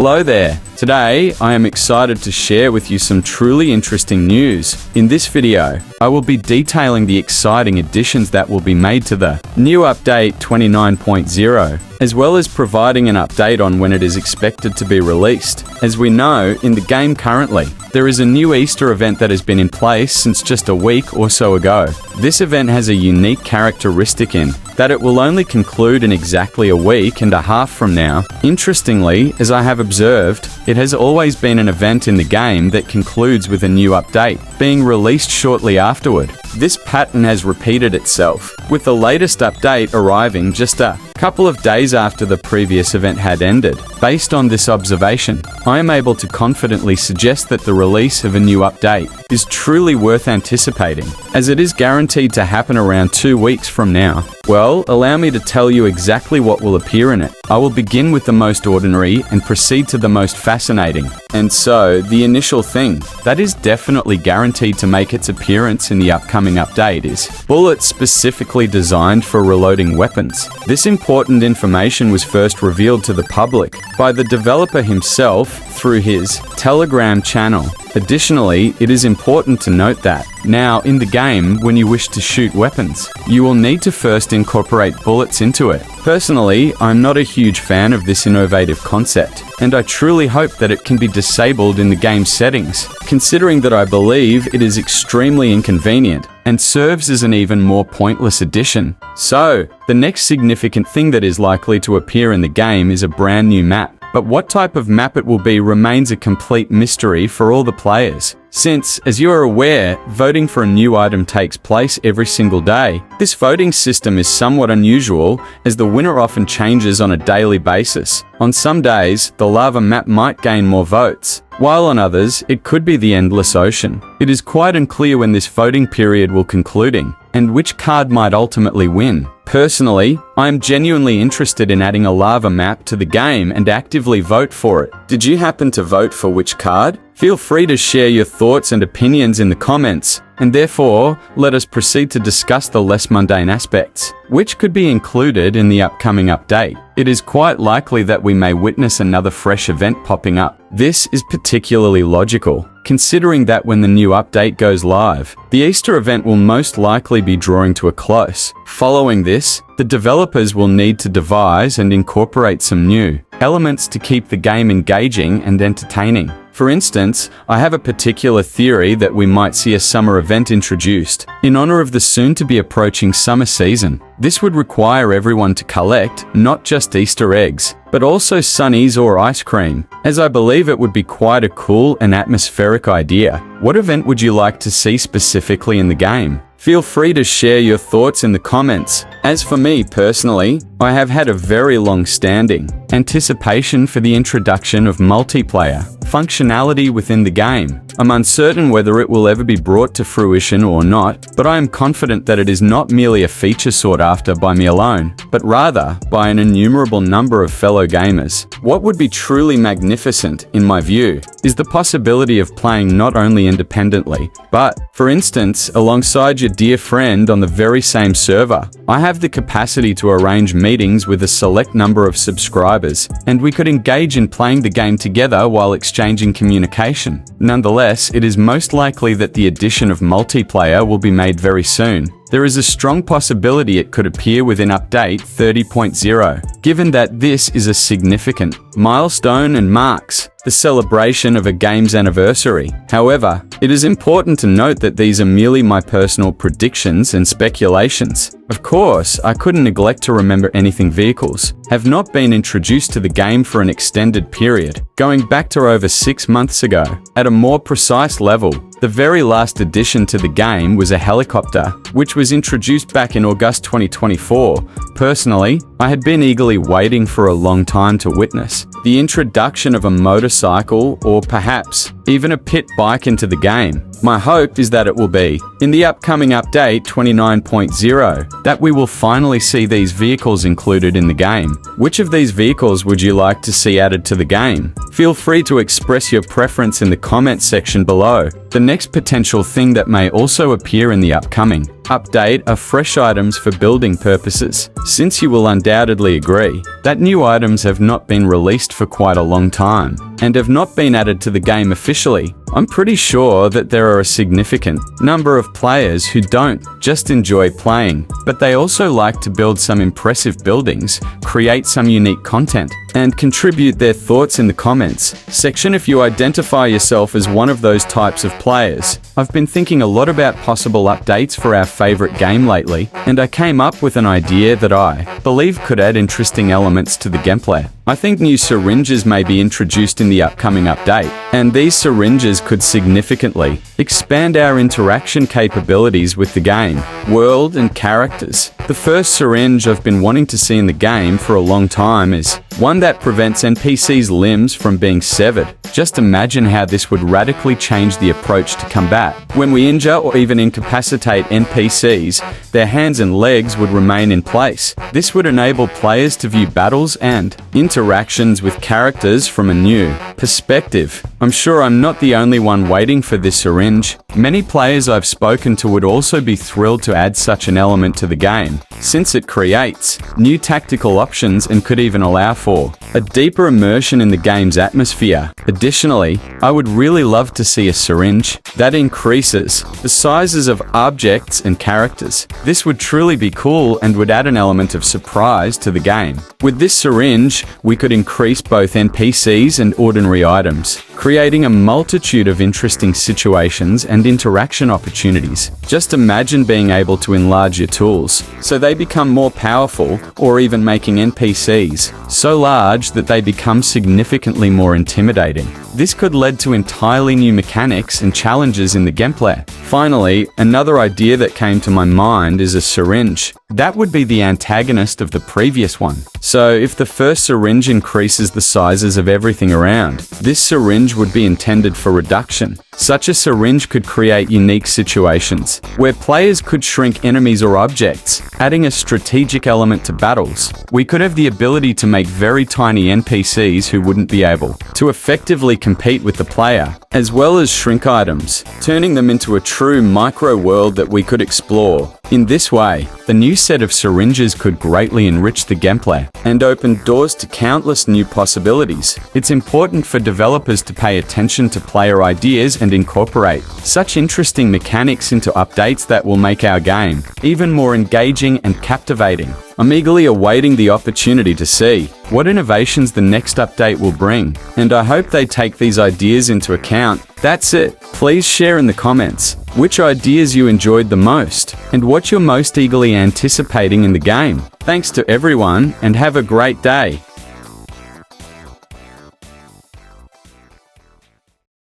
Hello there. Today, I am excited to share with you some truly interesting news. In this video, I will be detailing the exciting additions that will be made to the new update 29.0, as well as providing an update on when it is expected to be released. As we know, in the game currently, there is a new Easter event that has been in place since just a week or so ago. This event has a unique characteristic in that it will only conclude in exactly a week and a half from now. Interestingly, as I have observed, it has always been an event in the game that concludes with a new update being released shortly afterward. This pattern has repeated itself, with the latest update arriving just a couple of days after the previous event had ended. Based on this observation, I am able to confidently suggest that the release of a new update is truly worth anticipating, as it is guaranteed to happen around 2 weeks from now. Well, allow me to tell you exactly what will appear in it. I will begin with the most ordinary and proceed to the most fascinating. And so, the initial thing that is definitely guaranteed to make its appearance in the upcoming update is bullets specifically designed for reloading weapons. This important information was first revealed to the public by the developer himself through his Telegram channel. Additionally, it is important to note that now in the game, when you wish to shoot weapons, you will need to first incorporate bullets into it. Personally, I'm not a huge fan of this innovative concept, and I truly hope that it can be disabled in the game settings, considering that I believe it is extremely inconvenient and serves as an even more pointless addition. So, the next significant thing that is likely to appear in the game is a brand new map. But what type of map it will be remains a complete mystery for all the players. Since, as you are aware, voting for a new item takes place every single day. This voting system is somewhat unusual, as the winner often changes on a daily basis. On some days, the lava map might gain more votes, while on others, it could be the endless ocean. It is quite unclear when this voting period will concluding, and which card might ultimately win. Personally, I am genuinely interested in adding a lava map to the game and actively vote for it. Did you happen to vote for which card? Feel free to share your thoughts and opinions in the comments, and therefore, let us proceed to discuss the less mundane aspects, which could be included in the upcoming update. It is quite likely that we may witness another fresh event popping up. This is particularly logical, considering that when the new update goes live, the Easter event will most likely be drawing to a close. Following this, the developers will need to devise and incorporate some new elements to keep the game engaging and entertaining. For instance, I have a particular theory that we might see a summer event introduced in honor of the soon-to-be approaching summer season. This would require everyone to collect not just Easter eggs, but also sunnies or ice cream, as I believe it would be quite a cool and atmospheric idea. What event would you like to see specifically in the game? Feel free to share your thoughts in the comments. As for me personally, I have had a very long-standing anticipation for the introduction of multiplayer functionality within the game. I'm uncertain whether it will ever be brought to fruition or not, but I am confident that it is not merely a feature sought after by me alone, but rather by an innumerable number of fellow gamers. What would be truly magnificent, in my view, is the possibility of playing not only independently, but, for instance, alongside your dear friend on the very same server. I have the capacity to arrange meetings with a select number of subscribers, and we could engage in playing the game together while exchanging communication. Nonetheless, it is most likely that the addition of multiplayer will be made very soon. There is a strong possibility it could appear within update 30.0, given that this is a significant milestone and marks the celebration of a game's anniversary. However, it is important to note that these are merely my personal predictions and speculations. Of course, I couldn't neglect to remember anything vehicles have not been introduced to the game for an extended period, going back to over 6 months ago. At a more precise level, the very last addition to the game was a helicopter, which was introduced back in August 2024. Personally, I had been eagerly waiting for a long time to witness the introduction of a motorcycle or perhaps even a pit bike into the game. My hope is that it will be, in the upcoming update 29.0, that we will finally see these vehicles included in the game. Which of these vehicles would you like to see added to the game? Feel free to express your preference in the comments section below. The next potential thing that may also appear in the upcoming update are fresh items for building purposes. Since you will undoubtedly agree that new items have not been released for quite a long time and have not been added to the game officially, I'm pretty sure that there are a significant number of players who don't just enjoy playing, but they also like to build some impressive buildings, create some unique content, and contribute their thoughts in the comments section if you identify yourself as one of those types of players. I've been thinking a lot about possible updates for our favorite game lately, and I came up with an idea that I believe could add interesting elements to the gameplay. I think new syringes may be introduced in the upcoming update, and these syringes could significantly expand our interaction capabilities with the game, world, and characters. The first syringe I've been wanting to see in the game for a long time is one that prevents NPCs' limbs from being severed. Just imagine how this would radically change the approach to combat. When we injure or even incapacitate NPCs, their hands and legs would remain in place. This would enable players to view battles and interactions with characters from a new perspective. I'm sure I'm not the only one waiting for this syringe. Many players I've spoken to would also be thrilled to add such an element to the game, since it creates new tactical options and could even allow for a deeper immersion in the game's atmosphere. Additionally, I would really love to see a syringe that increases the sizes of objects and characters. This would truly be cool and would add an element of surprise to the game. With this syringe, we could increase both NPCs and ordinary items, creating a multitude of interesting situations and interaction opportunities. Just imagine being able to enlarge your tools so they become more powerful, or even making NPCs so large that they become significantly more intimidating. This could lead to entirely new mechanics and challenges in the gameplay. Finally, another idea that came to my mind is a syringe that would be the antagonist of the previous one. So if the first syringe increases the sizes of everything around, this syringe would be intended for reduction. Such a syringe could create unique situations where players could shrink enemies or objects, adding a strategic element to battles. We could have the ability to make very tiny NPCs who wouldn't be able to effectively compete with the player, as well as shrink items, turning them into a true micro-world that we could explore. In this way, the new set of syringes could greatly enrich the gameplay and open doors to countless new possibilities. It's important for developers to pay attention to player ideas and incorporate such interesting mechanics into updates that will make our game even more engaging and captivating. I'm eagerly awaiting the opportunity to see what innovations the next update will bring, and I hope they take these ideas into account. That's it. Please share in the comments which ideas you enjoyed the most and what you're most eagerly anticipating in the game. Thanks to everyone, and have a great day.